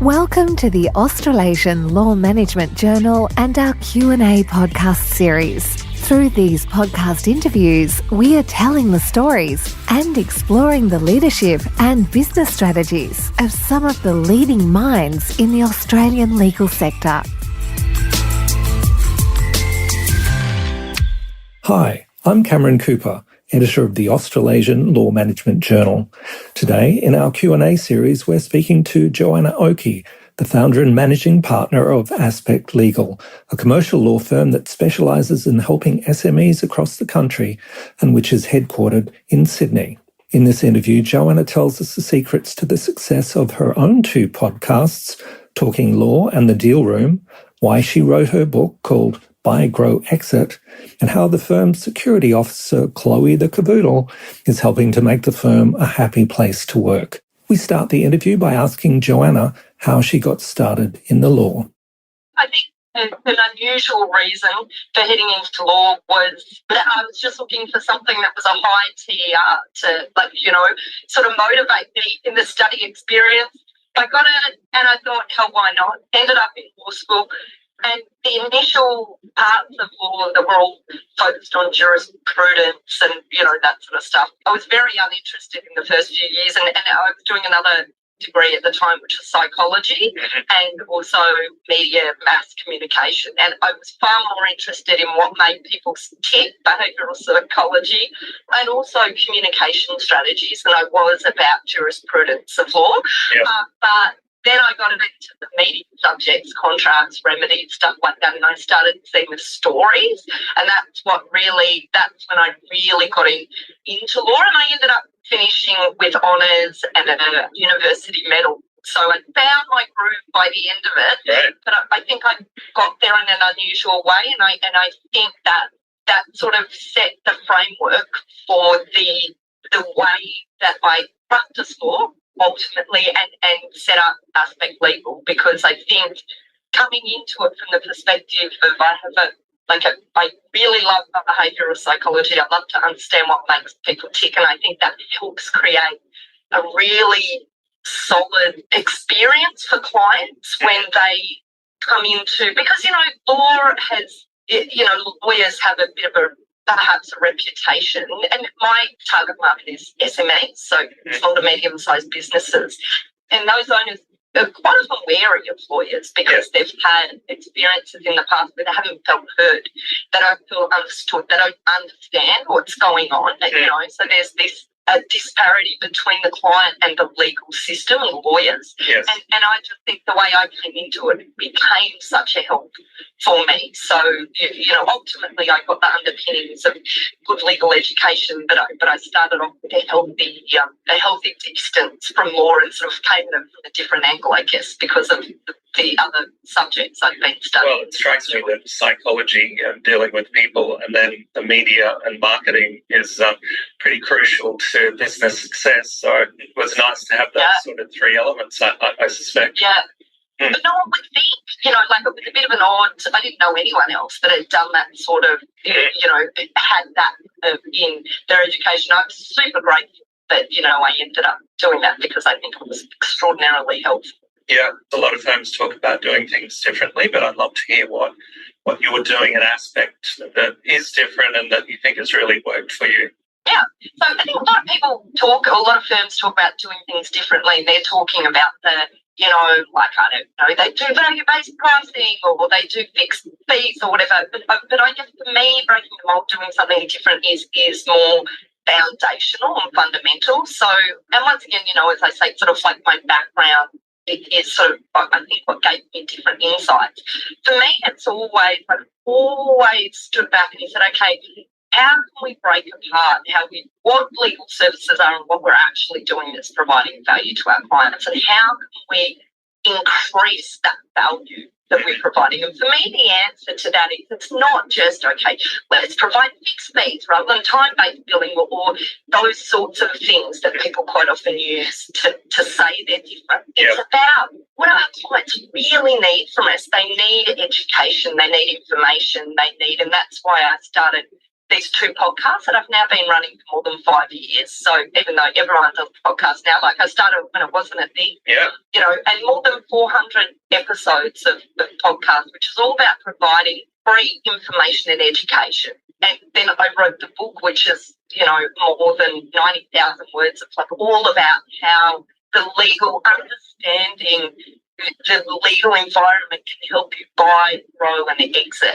Welcome to the Australasian Law Management Journal and our Q&A podcast series. Through these podcast interviews, we are telling the stories and exploring the leadership and business strategies of some of the leading minds in the Australian legal sector. Hi, I'm Cameron Cooper, editor of the Australasian Law Management Journal. Today, in our Q&A series, we're speaking to Joanna Oakey, the founder and managing partner of Aspect Legal, a commercial law firm that specialises in helping SMEs across the country and which is headquartered in Sydney. In this interview, Joanna tells us the secrets to the success of her own two podcasts, Talking Law and The Deal Room, why she wrote her book called Buy, Grow, Exit, and how the firm's security officer, Chloe the Caboodle, is helping to make the firm a happy place to work. We start the interview by asking Joanna how she got started in the law. I think an unusual reason for heading into law was that I was just looking for something that was a high TER to, sort of motivate me in the study experience. I got it and I thought, hell, why not? Ended up in law school. And the initial parts of law that were all focused on jurisprudence and, that sort of stuff, I was very uninterested in the first few years. And I was doing another degree at the time, which was psychology and also media mass communication. And I was far more interested in what made people tick, behavioural psychology, and also communication strategies than I was about jurisprudence of law. Yep. But then I got into the media subjects, contracts, remedies, stuff like that, and I started seeing the stories, and that's when I really got into law, and I ended up finishing with honours and a university medal. So I found my groove by the end of it, right. But I think I got there in an unusual way, and I think that sort of set the framework for the way that I practice law ultimately and set up Aspect Legal, because I think coming into it from the perspective of I really love behavioural psychology. I love to understand what makes people tick, and I think that helps create a really solid experience for clients when they come into, because law has, lawyers have a bit of perhaps a reputation, and my target market is SMEs, so small to medium-sized businesses, and those owners are quite often wary of lawyers because they've had experiences in the past where they haven't felt heard, they don't feel understood, they don't understand what's going on, so there's this disparity between the client and the legal system and lawyers. Yes. And I just think the way I came into it became such a help for me. So, ultimately I got the underpinnings of good legal education, but I started off with a healthy distance from law and sort of came at it from a different angle, I guess, because of the other subjects I've been studying. Well, it strikes me that psychology, dealing with people, and then the media and marketing is pretty crucial to business success. So it was nice to have those sort of three elements, I suspect. Yeah. But no one would think, it was a bit of an odd, I didn't know anyone else that had done that sort of, had that in their education. I'm super grateful that, I ended up doing that because I think it was extraordinarily helpful. Yeah, a lot of firms talk about doing things differently, but I'd love to hear what you were doing at Aspect that is different and that you think has really worked for you. Yeah, so I think a lot of firms talk about doing things differently. They're talking about they do value-based pricing or they do fixed fees or whatever. But I guess for me, breaking the mold, doing something different is more foundational and fundamental. So, and once again, as I say, sort of like my background, it is sort of, I think, what gave me different insights. For me, it's always stood back and said, okay, how can we break apart what legal services are and what we're actually doing that's providing value to our clients, and how can we increase that value that we're providing? And for me, the answer to that is it's not just, okay, let's provide fixed fees rather than time-based billing or those sorts of things that people quite often use to say they're different. It's about what our clients really need from us. They need education, they need information, and that's why I started these two podcasts that I've now been running for more than 5 years. So even though everyone does podcasts now, like I started when it wasn't a thing, and more than 400 episodes of podcasts, which is all about providing free information and education. And then I wrote the book, which is, more than 90,000 words. It's like all about how the legal understanding, the legal environment can help you buy, grow and exit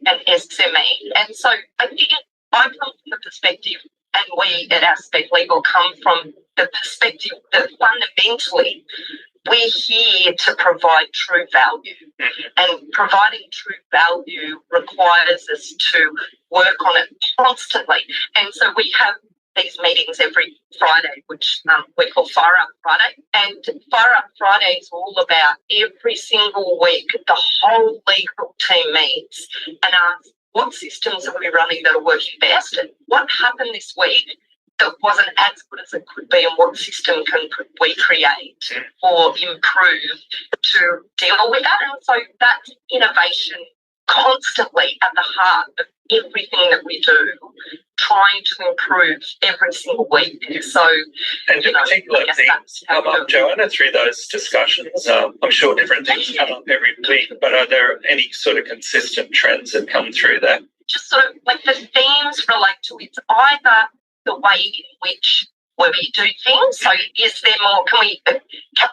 an SME. And so I think I come from the perspective, and we at Aspect Legal come from the perspective that fundamentally we're here to provide true value. And providing true value requires us to work on it constantly. And so we have these meetings every Friday, which we call Fire Up Friday. And Fire Up Friday is all about every single week, the whole legal team meets and asks, what systems are we running that are working best? And what happened this week that wasn't as good as it could be, and what system can we create or improve to deal with that? And so that's innovation constantly at the heart of everything that we do, trying to improve every single week. So, and in particular things come up, Joanna, through those discussions. I'm sure different things come up every week, but are there any sort of consistent trends that come through that? Just sort of like the themes relate to it's either the way in which we do things. So is there more, can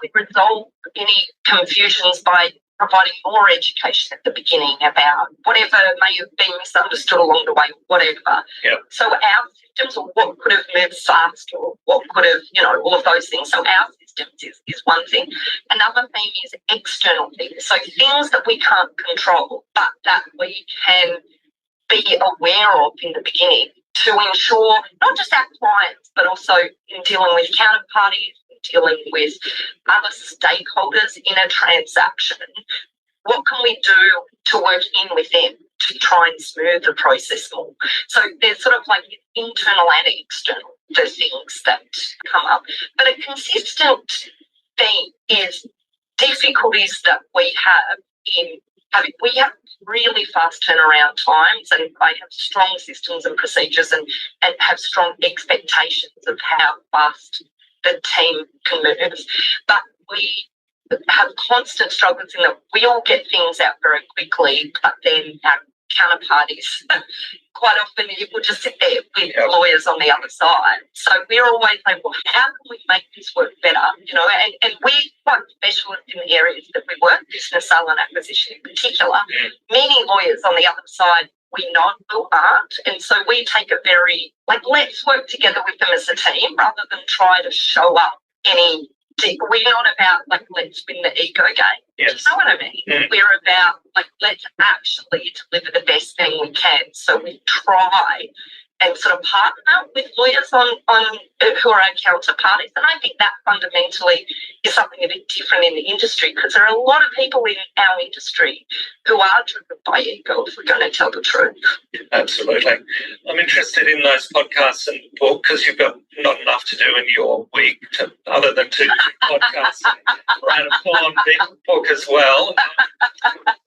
we resolve any confusions by providing more education at the beginning about whatever may have been misunderstood along the way, whatever. Yep. So our systems, or what could have moved faster, or what could have, all of those things. So our systems is one thing. Another thing is external things. So things that we can't control, but that we can be aware of in the beginning to ensure not just our clients, but also in dealing with counterparties, dealing with other stakeholders in a transaction, what can we do to work in with them to try and smooth the process more? So there's sort of like internal and external, the things that come up. But a consistent thing is difficulties that we have in having, we have really fast turnaround times, and I have strong systems and procedures and have strong expectations of how fast the team can move. But we have constant struggles in that we all get things out very quickly, but then our counterparties, quite often you will just sit there with lawyers on the other side. So we're always like, well, how can we make this work better? And we're quite specialist in the areas that we work, business, sale and acquisition in particular. Many lawyers on the other side we know who aren't. And so we take a very, let's work together with them as a team rather than try to show up any. We're not about, let's win the ego game. Yes. You know what I mean? We're about, let's actually deliver the best thing we can. So we try and sort of partner with lawyers on who are our counterparties. And I think that fundamentally is something a bit different in the industry, because there are a lot of people in our industry who are driven by ego, if we're going to tell the truth. Absolutely. I'm interested in those podcasts and book, because you've got not enough to do in your week other than two podcasts and write a book as well.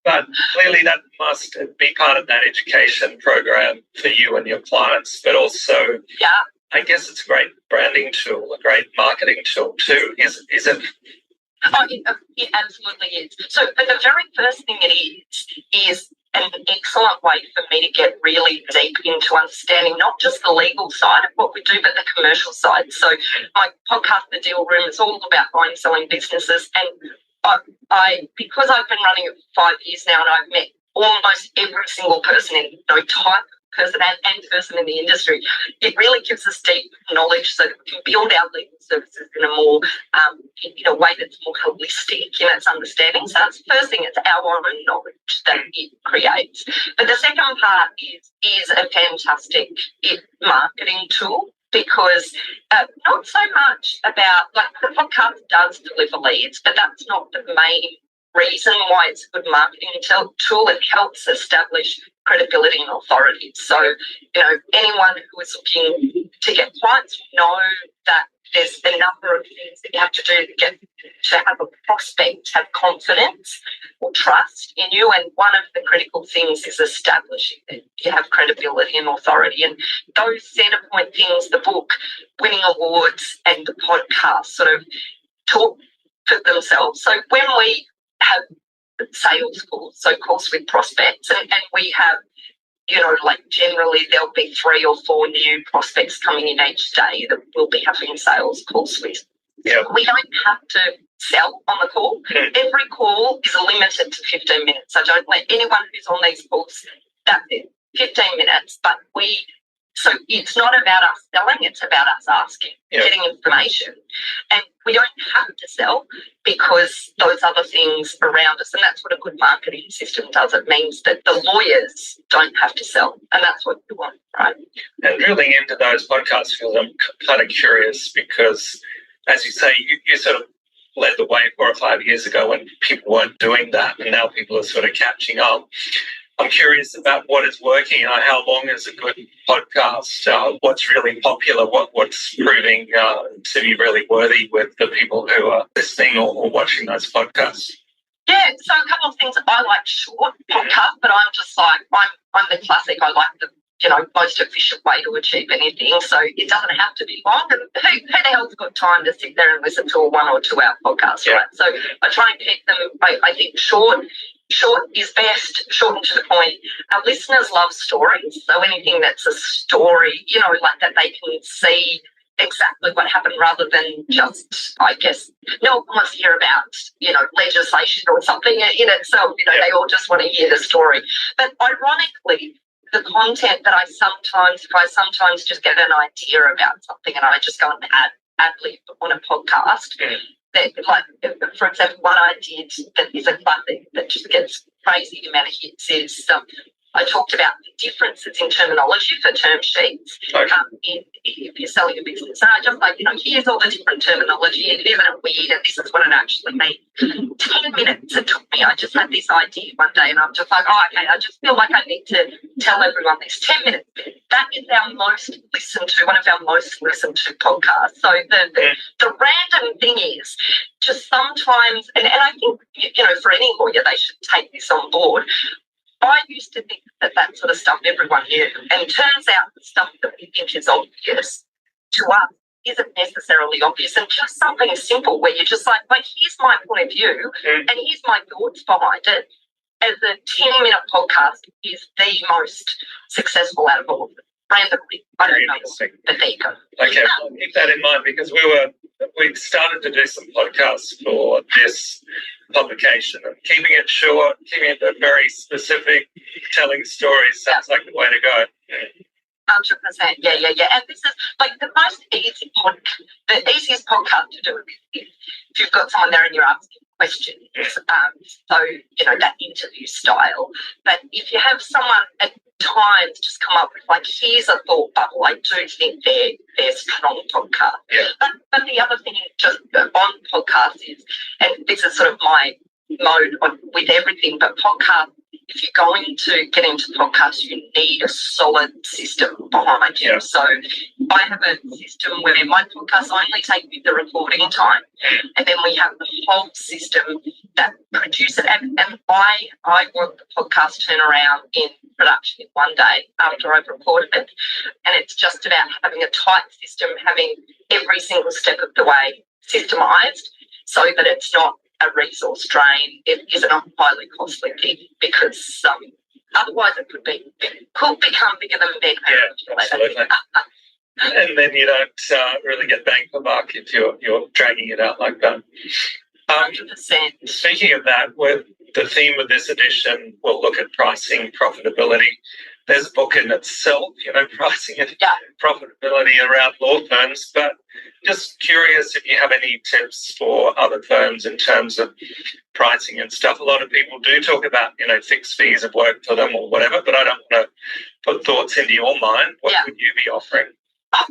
But clearly that must be part of that education program for you and your clients, but also I guess it's a great branding tool, a great marketing tool too, is it? Oh, it absolutely is. So the very first thing it is an excellent way for me to get really deep into understanding not just the legal side of what we do, but the commercial side. So my podcast, The Deal Room, is all about buying and selling businesses. And because I've been running it for 5 years now, and I've met almost every single person in type of person and person in the industry, it really gives us deep knowledge so that we can build our legal services in a more in a way that's more holistic in its understanding. So that's the first thing, it's our own knowledge that it creates. But the second part is a fantastic marketing tool, because not so much about, the podcast does deliver leads, but that's not the main reason why it's a good marketing tool. It helps establish credibility and authority. So, anyone who is looking to get clients know that there's a number of things that you have to do to have a prospect have confidence or trust in you. And one of the critical things is establishing that you have credibility and authority. And those centre point things, the book, winning awards, and the podcast sort of talk for themselves. So when we have sales calls, so calls with prospects, and we have, like generally there'll be 3 or 4 new prospects coming in each day that we'll be having sales calls with. Yeah. We don't have to sell on the call. Every call is limited to 15 minutes. I don't let anyone who's on these calls, that's it, 15 minutes. But so it's not about us selling, it's about us asking, getting information. And we don't have to sell because those other things around us, and that's what a good marketing system does. It means that the lawyers don't have to sell, and that's what we want, right? And drilling into those podcasts, Phil, I'm kind of curious because, as you say, you sort of led the way 4 or 5 years ago when people weren't doing that, and now people are sort of catching up. I'm curious about what is working. How long is a good podcast? What's really popular? What's proving to be really worthy with the people who are listening or watching those podcasts? Yeah, so a couple of things. I like short podcasts, but I'm just like, I'm the classic. I like the most efficient way to achieve anything. So it doesn't have to be long. And who the hell's got time to sit there and listen to a 1 or 2 hour podcast, right? So I try and keep them, I think, short. Short is best, short and to the point. Our listeners love stories. So anything that's a story, like that they can see exactly what happened rather than just, I guess, no one wants to hear about, legislation or something in itself. They all just want to hear the story. But ironically, the content that I sometimes just get an idea about something and I just go and ad-lib on a podcast. That, like, for example, one I did that is a classic that just gets crazy amount of hits is I talked about the differences in terminology for term sheets if you're selling a business. And I just here's all the different terminology and isn't it weird and this is what it actually means. 10 minutes it took me. I just had this idea one day and I'm just like, okay, I just feel like I need to tell everyone this. 10 minutes. That is one of our most listened to podcasts. So the random thing is just sometimes, and I think, for any lawyer, they should take this on board. I used to think that sort of stuff everyone knew, and it turns out the stuff that we think is obvious to us isn't necessarily obvious, and just something simple where you're just like here's my point of view and here's my thoughts behind it. As a 10-minute podcast is the most successful out of all of them. Randomly, I don't know, but there you go. Okay, I'll keep that in mind because we started to do some podcasts for this publication and keeping it short, keeping it very specific, telling stories sounds like the way to go. 100%, yeah. And this is like the easiest podcast to do if you've got someone there and you're asking questions. So that interview style. But if you have someone at times just come up with here's a thought bubble, I do think they're strong podcast. Yeah. But the other thing just on podcasts is, and this is sort of my mode with everything, but podcast, if you're going to get into podcasts, you need a solid system behind you. Yeah. So I have a system where my podcasts only take me the recording time, and then we have the whole system that produces it. And I want the podcast turnaround in production in 1 day after I've recorded it. And it's just about having a tight system, having every single step of the way systemised so that it's not a resource drain. It isn't a highly costly gig because otherwise it could become bigger than big. Yeah, absolutely. And then you don't really get bang for buck if you're dragging it out like that. 100%. Speaking of that, the theme of this edition will look at pricing, profitability. There's a book in itself, pricing and profitability around law firms, but just curious if you have any tips for other firms in terms of pricing and stuff. A lot of people do talk about, fixed fees of work for them or whatever, but I don't want to put thoughts into your mind. What would you be offering?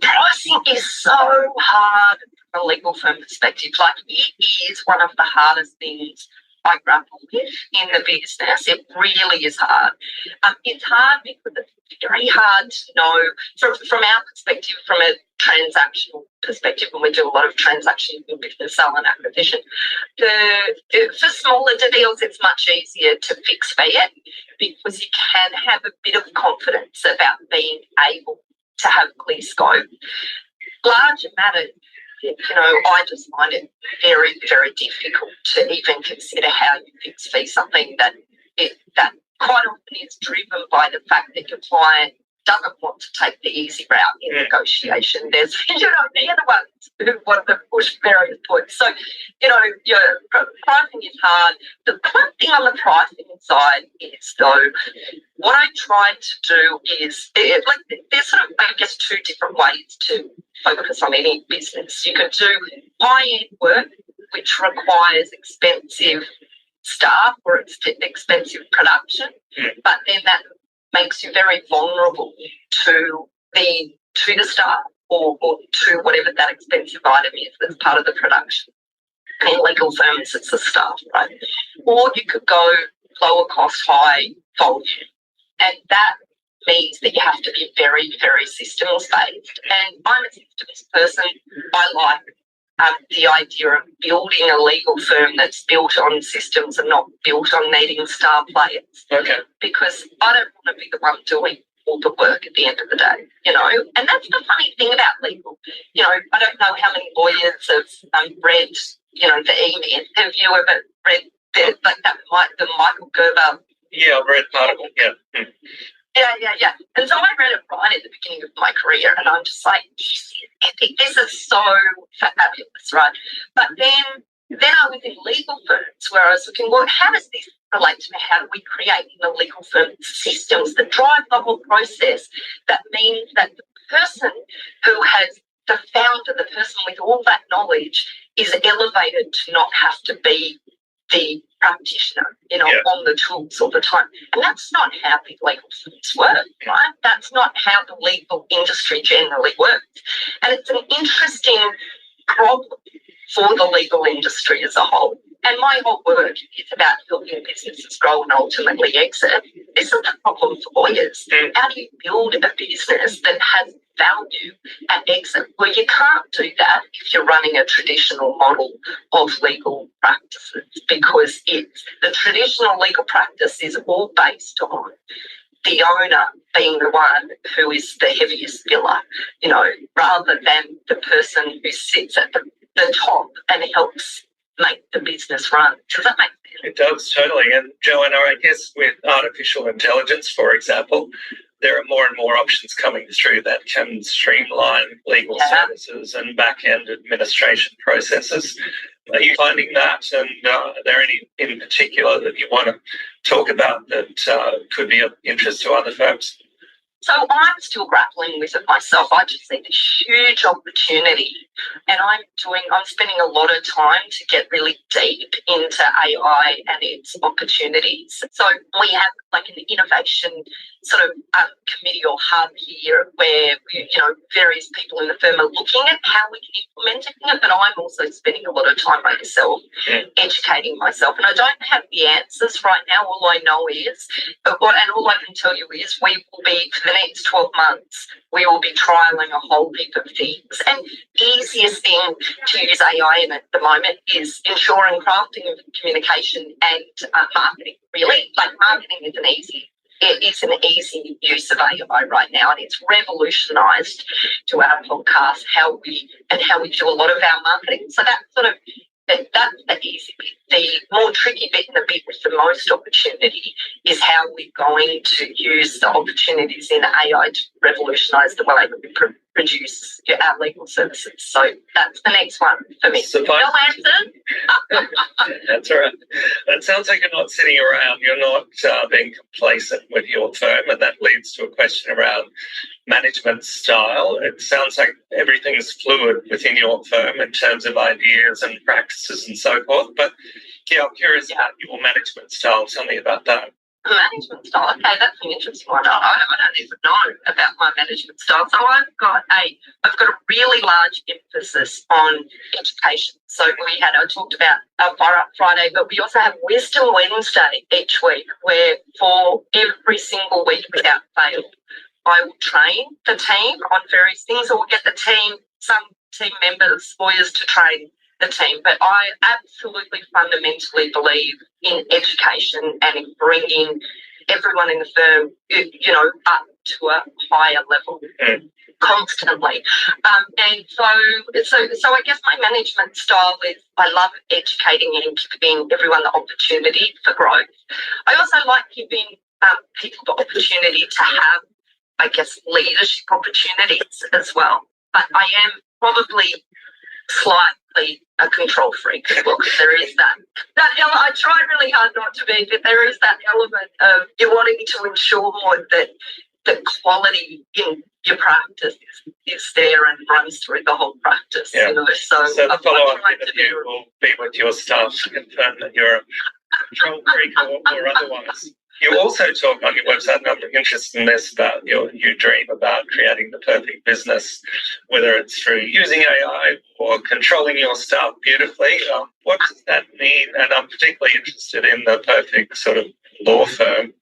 Pricing is so hard from a legal firm perspective. It is one of the hardest things I grapple with in the business. It really is hard. It's hard because it's very hard to know from our perspective, from a transactional perspective, when we do a lot of transactions in business sale and acquisition. For smaller deals, it's much easier to fix it because you can have a bit of confidence about being able to have clear scope. Larger matters, I just find it very, very difficult to even consider how you fix fee something that quite often is driven by the fact that your client doesn't want to take the easy route in negotiation. There's, they're the ones who want to push various points. So, your pricing is hard. The one thing on the pricing side is, though, what I try to do is, there's sort of, I guess, two different ways to focus on any business. You can do high-end work, which requires expensive staff or expensive production, but then that makes you very vulnerable to the staff or to whatever that expensive item is that's part of the production. In legal firms, it's the staff, right? Or you could go lower cost, high volume, and that means that you have to be very, very systems based. And I'm a systems person. I like the idea of building a legal firm that's built on systems and not built on needing star players. Okay. Because I don't want to be the one doing all the work at the end of the day, And that's the funny thing about legal. I don't know how many lawyers have read, the email. Have you ever read the Michael Gerber? Yeah, I've read part of it, yeah. Yeah. And so I read it right at the beginning of my career, and I'm just like, this is epic. This is so fabulous, right? But then I was in legal firms where I was looking, well, how does this relate to me? How do we create in the legal firm systems that drive the whole process? That means that the person who has the founder, the person with all that knowledge, is elevated to not have to be the practitioner, on the tools all the time. And that's not how big legal firms work, right? That's not how the legal industry generally works. And it's an interesting problem for the legal industry as a whole. And my whole work is about helping businesses grow and ultimately exit. This is the problem for lawyers. How do you build a business that has value at exit? Well, you can't do that if you're running a traditional model of legal practices, because the traditional legal practice is all based on the owner being the one who is the heaviest biller, rather than the person who sits at the top and helps make the business run. Does that make sense? It does, totally. And Joanna, I guess with artificial intelligence, for example, there are more and more options coming through that can streamline legal services and back-end administration processes. Are you finding that? And are there any in particular that you want to talk about that could be of interest to other firms? So I'm still grappling with it myself. I just see this huge opportunity, and I'm spending a lot of time to get really deep into AI and its opportunities. So we have like an innovation sort of committee or hub here where various people in the firm are looking at how we can implement it, but I'm also spending a lot of time myself educating myself, and I don't have the answers right now. All I know is, and all I can tell you is, we will be, for the next 12 months, we will be trialling a whole heap of things. And the easiest thing to use AI in at the moment is ensuring crafting of communication and marketing, really. Like, marketing is it's an easy use of AI right now, and it's revolutionised to our podcast how we do a lot of our marketing. So that's the easy bit. The more tricky bit and the bit with the most opportunity is how we're going to use the opportunities in AI to revolutionise the way that we produce our legal services. So that's the next one for me. So no answer? That's all right. It sounds like you're not sitting around, you're not being complacent with your firm, and that leads to a question around management style. It sounds like everything's fluid within your firm in terms of ideas and practices and so forth. But yeah, I'm curious about your management style. Tell me about that. Management style. Okay, that's an interesting one. I don't even know about my management style. So I've got a really large emphasis on education. So I talked about Fire Up Friday, but we also have Wisdom Wednesday each week, where for every single week without fail, I will train the team on various things, or we'll get some team members, lawyers, to train the team. But I absolutely fundamentally believe in education and in bringing everyone in the firm, up to a higher level constantly. And so I guess my management style is I love educating and giving everyone the opportunity for growth. I also like giving people the opportunity to have, I guess, leadership opportunities as well. But I am probably slightly a control freak. Look, there is that I try really hard not to be, but there is that element of you wanting to ensure that the quality in your practice is there and runs through the whole practice. Yeah. So the follow-up interview will be with your staff to confirm that you're a control freak or otherwise. You also talk on your website, and I'm interested in this, about you dream about creating the perfect business, whether it's through using AI or controlling your staff beautifully. What does that mean? And I'm particularly interested in the perfect sort of law firm.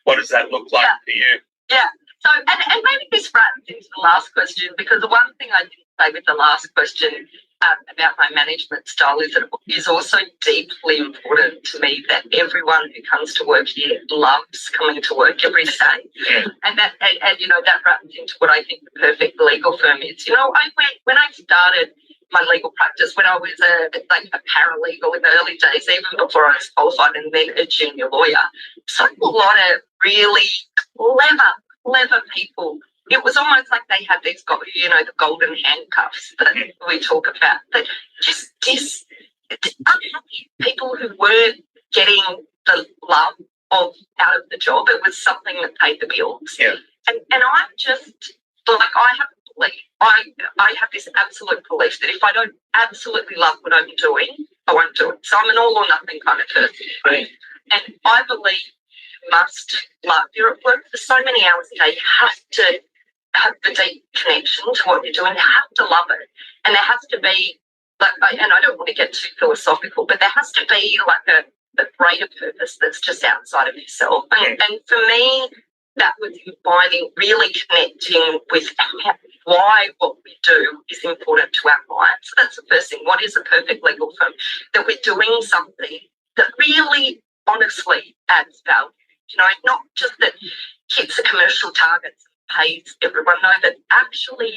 What does that look like for you? Yeah. So, and maybe this runs into the last question, because the one thing I didn't say with the last question about my management style is that it is also deeply important to me that everyone who comes to work here loves coming to work every day. And that runs into what I think the perfect legal firm is. When I started my legal practice, when I was a paralegal in the early days, even before I was qualified, and then a junior lawyer, so a lot of really clever people. It was almost like they had these, the golden handcuffs that we talk about. But just unhappy people who weren't getting the love out of the job. It was something that paid the bills. Yeah. And I'm just I have a belief. I have this absolute belief that if I don't absolutely love what I'm doing, I won't do it. So I'm an all or nothing kind of person. Right. And I believe you must love. You're at work for so many hours a day. You have to have the deep connection to what you're doing. You have to love it. And there has to be, and I don't want to get too philosophical, but there has to be a greater purpose that's just outside of yourself. And for me, that was inviting, really connecting with why what we do is important to our clients. So that's the first thing. What is a perfect legal firm? That we're doing something that really, honestly, adds value. Not just that hits the commercial targets, pays everyone, know that actually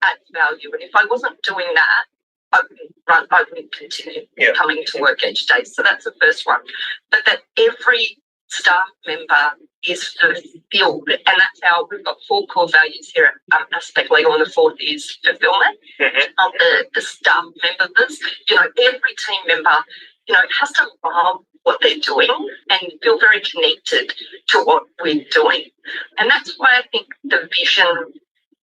adds value. And if I wasn't doing that, I wouldn't continue coming to work each day. So that's the first one. But that every staff member is fulfilled, and that's how we've got 4 core values here at Aspect Legal, and the 4th is fulfillment of the staff members. Every team member, has to love what they're doing and feel very connected to what we're doing. And that's why I think the vision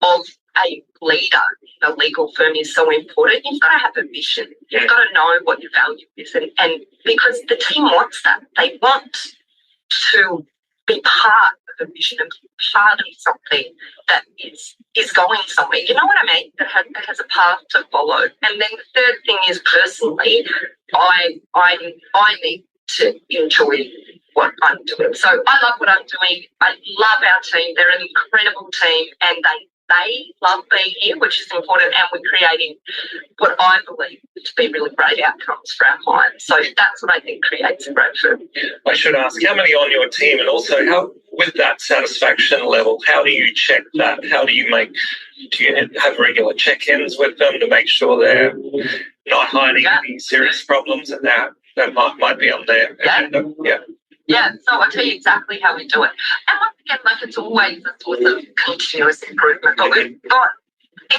of a leader in a legal firm is so important. You've got to have a vision. You've got to know what your value is. And because the team wants that. They want to be part of a vision and be part of something that is going somewhere. You know what I mean? That has a path to follow. And then the third thing is, personally, I need to enjoy what I'm doing. So I love what I'm doing. I love our team. They're an incredible team, and they love being here, which is important, and we're creating what I believe to be really great outcomes for our clients. So that's what I think creates a great firm. I should ask, how many on your team, and also how, with that satisfaction level, how do you check that? Do you have regular check-ins with them to make sure they're not hiding any serious problems that might be on their agenda? Yeah, so I'll tell you exactly how we do it. And once again, it's always a source of continuous improvement. But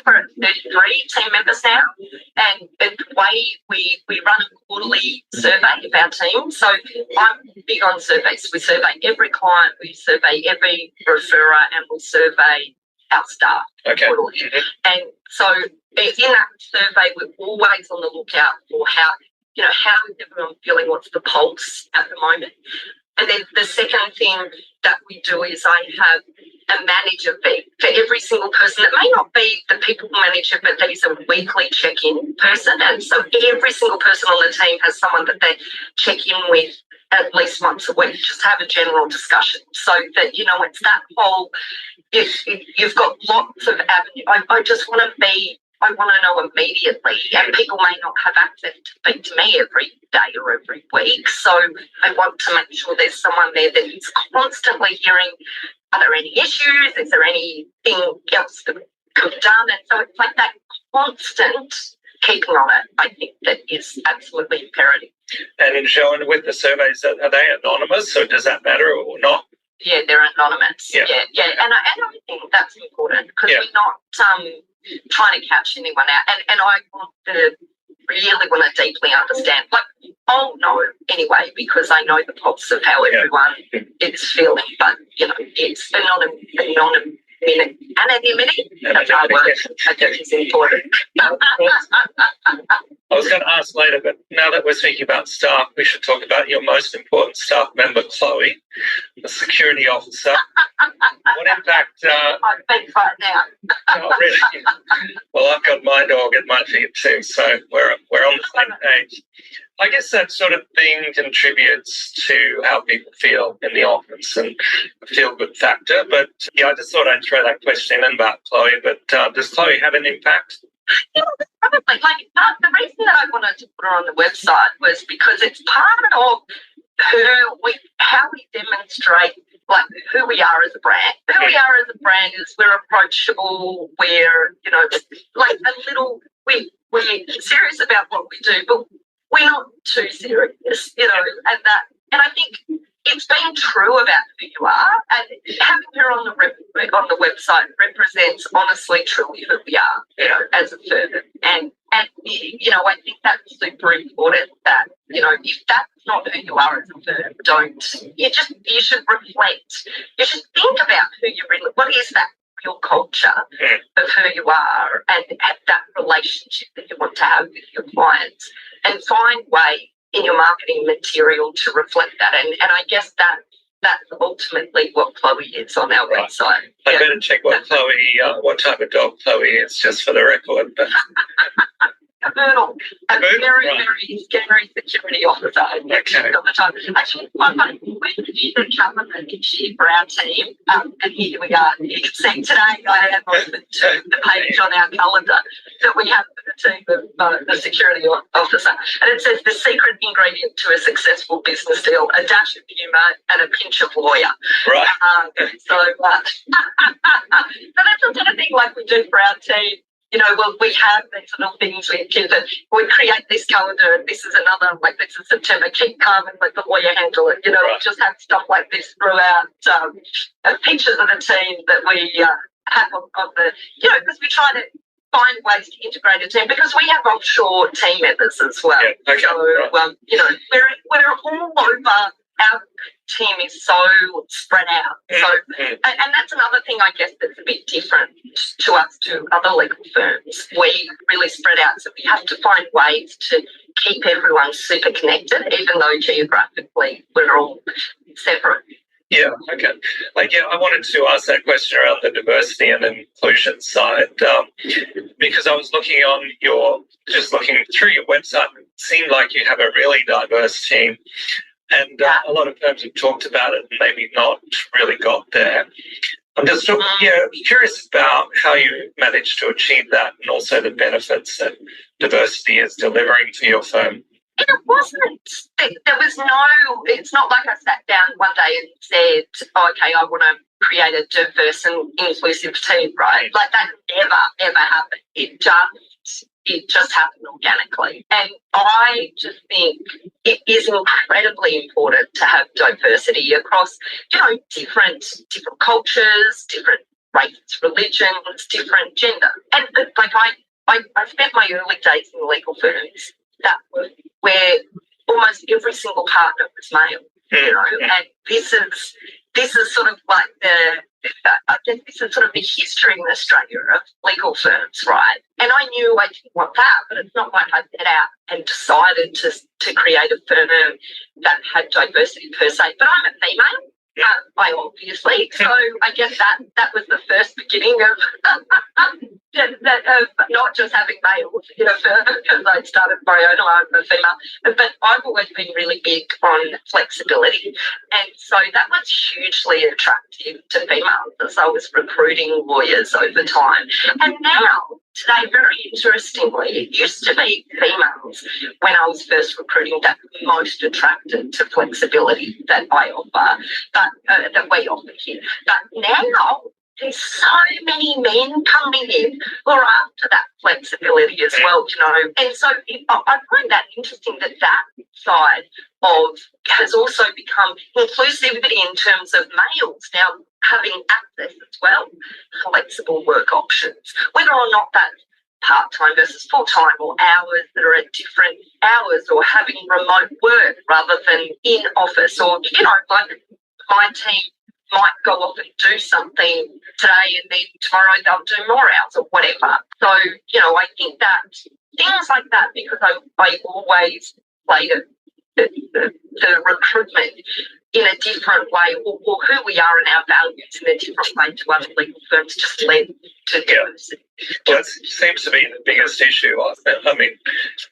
we're at 33 team members now, and the way we run a quarterly survey of our team. So I'm big on surveys. We survey every client, we survey every referrer, and we survey our staff quarterly. And so in that survey, we're always on the lookout for how is everyone feeling, what's the pulse at the moment. And then the second thing that we do is I have a manager fee for every single person. It may not be the people manager, but there's a weekly check-in person. And so every single person on the team has someone that they check in with at least once a week, just have a general discussion, so that, it's that whole, if you've got lots of avenues. I want to know immediately, and people may not have access to speak to me every day or every week. So I want to make sure there's someone there that is constantly hearing, are there any issues? Is there anything else that could be done? And so it's like that constant keeping on it, I think, that is absolutely imperative. And Joanna, with the surveys, are they anonymous, or does that matter or not? Yeah, they're anonymous. Yeah. And I think that's important, because we're not trying to catch anyone out. And I really want to deeply understand. Like, I'll know anyway, because I know the pulse of how everyone is feeling. But, it's anonymity. That's our word. I think it's important. I was going to ask later, but now that we're speaking about staff, we should talk about your most important staff member, Chloe, the security officer. What impact... I'm big right now. Oh, really? Well, I've got my dog at my feet too, so we're on the same page. I guess that sort of thing contributes to how people feel in the office and the feel-good factor. But, I just thought I'd throw that question in about Chloe. But does Chloe have an impact? Probably. The reason that I wanted to put her on the website was because it's part of how we demonstrate who we are as a brand. Who we are as a brand is we're approachable, we're, we're serious about what we do, but we're not too serious, and I think it's been true about who you are, and having her on the website represents honestly, truly who we are, as a firm. And I think that's super important, that, if that's not who you are as a firm, you should reflect, you should think about who you really, what is that real culture of who you are, and have that relationship that you want to have with your clients, and find ways in your marketing material to reflect that. And I guess that's ultimately what Chloe is on our website. I better check what type of dog Chloe is, just for the record. But a Poodle, very scary security officer. Okay. All the time. Actually, we did a covenant sheet for our team, and here we are. You can see today I have on the page on our calendar that we have for the team of the security officer, and it says the secret ingredient to a successful business deal: a dash of humour and a pinch of lawyer. Right. So that's the sort of thing we do for our team. We have these little things with kids, and we create this calendar, and this is another, this is September, keep calm and let the lawyer handle it. Just have stuff like this throughout, pictures of the team that we have of the, because we try to find ways to integrate a team, because we have offshore team members as well. Yeah, okay. So, we're all over. Our team is so spread out. So, and that's another thing, I guess, that's a bit different to us, to other legal firms. We really spread out, so we have to find ways to keep everyone super connected, even though geographically we're all separate. Yeah, okay. I wanted to ask that question around the diversity and inclusion side, because I was looking through your website, it seemed like you have a really diverse team. And a lot of firms have talked about it and maybe not really got there. I'm just curious about how you managed to achieve that, and also the benefits that diversity is delivering for your firm. It wasn't. There was it's not like I sat down one day and said, okay, I want to create a diverse and inclusive team, right? That never, ever happened. It just happened organically. And I just think it is incredibly important to have diversity across, different cultures, different races, religions, different gender. And I spent my early days in legal firms where almost every single partner was male, and this is sort of I guess this is sort of the history in Australia of legal firms, right? And I knew I didn't want that, but it's not like I set out and decided to create a firm that had diversity per se. But I'm a female. I obviously, so I guess that was the first beginning of not just having males in a firm, because I started my own. I'm a female, but I've always been really big on flexibility, and so that was hugely attractive to females as I was recruiting lawyers over time. And now, today, very interestingly, it used to be females when I was first recruiting that were most attracted to flexibility that I offer, but that we offer here. But now there's so many men coming in who are after that flexibility as well, And so I find that interesting that side of has also become inclusivity in terms of males now having access as well, flexible work options, whether or not that's part-time versus full-time, or hours that are at different hours, or having remote work rather than in office, or, like my team might go off and do something today and then tomorrow they'll do more hours or whatever. So, I think that things like that, because I always played the recruitment in a different way, or who we are and our values in a different way to other legal firms, just led to diversity. Well, that seems to be the biggest issue. I mean,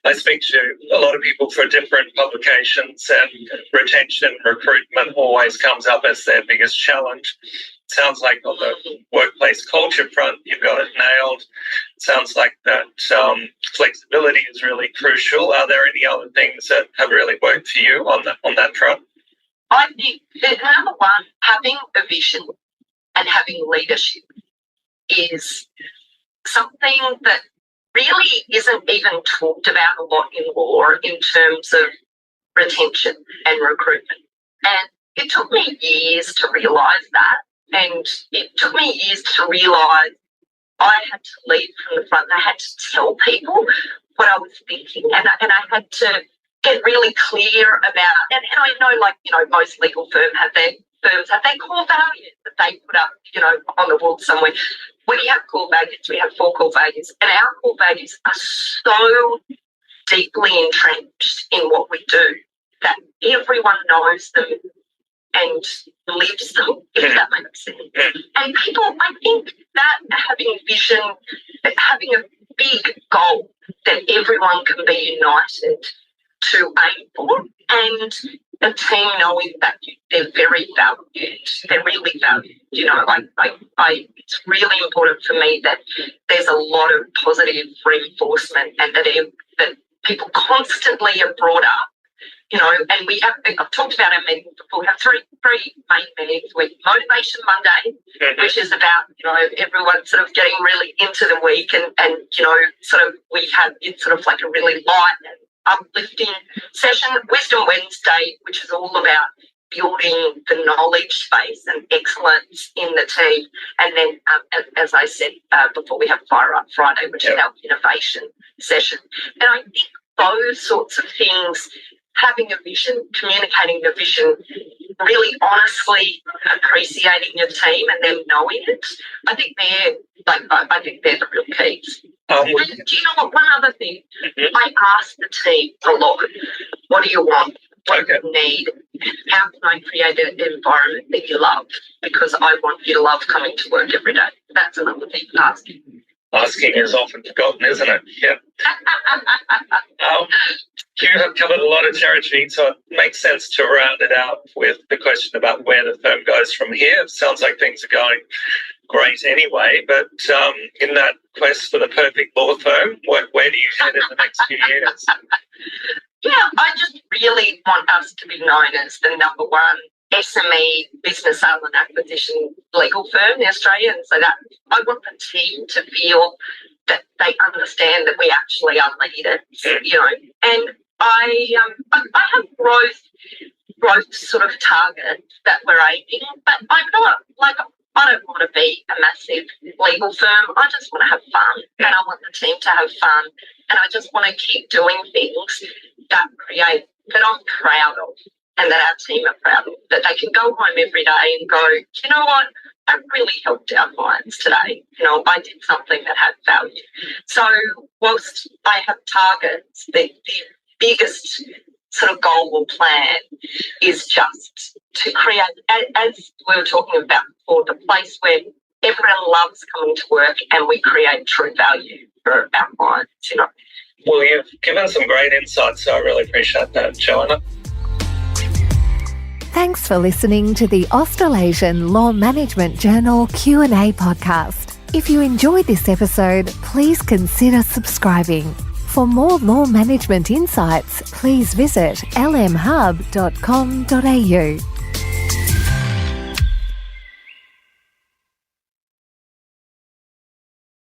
I speak to a lot of people for different publications, and retention, recruitment always comes up as their biggest challenge. Sounds like on the workplace culture front, you've got it nailed. Sounds like that flexibility is really crucial. Are there any other things that have really worked for you on that front? I think that number one, having a vision and having leadership is something that really isn't even talked about a lot in law in terms of retention and recruitment. And it took me years to realise that. And it took me years to realise I had to lead from the front. I had to tell people what I was thinking, and I had to get really clear about, and I know, most legal firms have their core values that they put up, on the wall somewhere. We have core values, we have 4 core values, and our core values are so deeply entrenched in what we do that everyone knows them and lives them, if that makes sense. And people, I think that having vision, having a big goal that everyone can be united to aim for, and a team knowing that they're very valued, they're really valued. It's really important for me that there's a lot of positive reinforcement, and that people constantly are brought up. And we have, I've talked about our meetings before, we have three main meetings a week. Motivation Monday, which is about, everyone sort of getting really into the week, and we have, it's sort of like a really light and uplifting session. Wisdom Wednesday, which is all about building the knowledge space and excellence in the team. And then, as I said before, we have Fire Up Friday, which is our innovation session. And I think those sorts of things, having a vision, communicating the vision, really honestly appreciating your team and them knowing it, I think they're the real keys. And do you know what? One other thing, I ask the team a lot, what do you want? What do you need? How can I create an environment that you love? Because I want you to love coming to work every day. That's another thing, asking. Asking is often forgotten, isn't it? Yep. You have covered a lot of territory, so it makes sense to round it out with the question about where the firm goes from here. It sounds like things are going great anyway, but in that quest for the perfect law firm, where do you head in the next few years? Yeah, I just really want us to be known as the number one SME business sale and acquisition legal firm in Australia. And so that I want the team to feel that they understand that we actually are leaders, And I have growth sort of targets that we're aiming, but I'm not I don't want to be a massive legal firm. I just want to have fun, and I want the team to have fun, and I just want to keep doing things that I'm proud of. and that our team are proud of, that they can go home every day and go, you know what, I really helped our clients today. You know, I did something that had value. So whilst I have targets, the biggest sort of goal or plan is just to create, as we were talking about before, the place where everyone loves coming to work and we create true value for our clients, you know. Well, you've given some great insights, so I really appreciate that, Joanna. Thanks for listening to the Australasian Law Management Journal Q&A podcast. If you enjoyed this episode, please consider subscribing. For more law management insights, please visit lmhub.com.au.